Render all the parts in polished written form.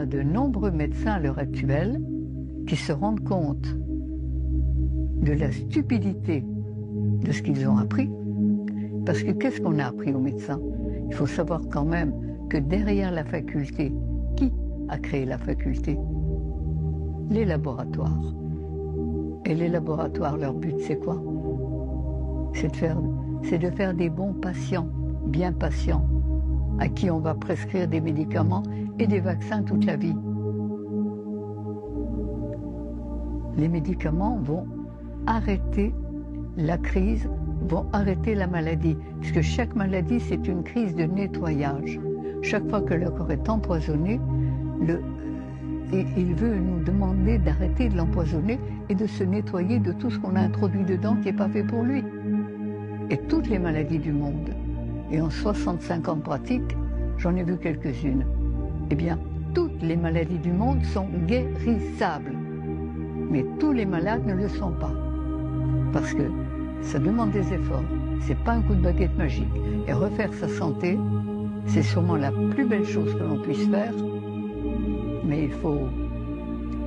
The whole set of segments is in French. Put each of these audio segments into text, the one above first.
De nombreux médecins à l'heure actuelle qui se rendent compte de la stupidité de ce qu'ils ont appris. Parce que qu'est-ce qu'on a appris aux médecins? Il faut savoir quand même que derrière la faculté, qui a créé la faculté? Les laboratoires. Et les laboratoires, leur but c'est quoi? C'est de faire des bons patients, bien patients, à qui on va prescrire des médicaments et des vaccins toute la vie. Les médicaments vont arrêter la crise, vont arrêter la maladie, puisque chaque maladie, c'est une crise de nettoyage. Chaque fois que le corps est empoisonné, il veut nous demander d'arrêter de l'empoisonner et de se nettoyer de tout ce qu'on a introduit dedans qui n'est pas fait pour lui. Et toutes les maladies du monde, et en 65 ans de pratique, j'en ai vu quelques-unes, eh bien, toutes les maladies du monde sont guérissables. Mais tous les malades ne le sont pas. Parce que ça demande des efforts. C'est pas un coup de baguette magique. Et refaire sa santé, c'est sûrement la plus belle chose que l'on puisse faire. Mais il faut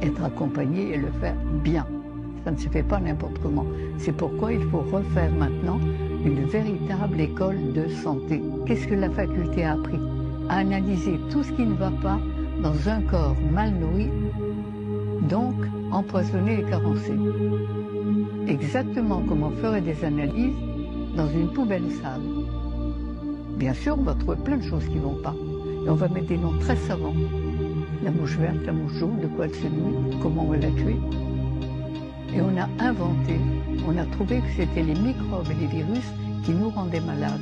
être accompagné et le faire bien. Ça ne se fait pas n'importe comment. C'est pourquoi il faut refaire maintenant une véritable école de santé. Qu'est-ce que la faculté a appris? À analyser tout ce qui ne va pas dans un corps mal nourri, donc empoisonné et carencé. Exactement comme on ferait des analyses dans une poubelle sale. Bien sûr, on va trouver plein de choses qui ne vont pas. Et on va mettre des noms très savants. La mouche verte, la mouche jaune, de quoi elle se nourrit, comment on va la tuer. Et on a inventé, on a trouvé que c'était les microbes et les virus qui nous rendaient malades.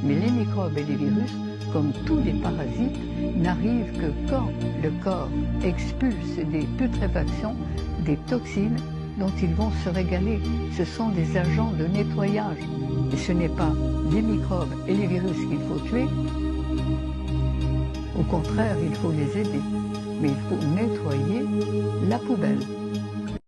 Mais les microbes et les virus, comme tous les parasites, n'arrivent que quand le corps expulse des putréfactions, des toxines dont ils vont se régaler. Ce sont des agents de nettoyage. Et ce n'est pas les microbes et les virus qu'il faut tuer. Au contraire, il faut les aider. Mais il faut nettoyer la poubelle.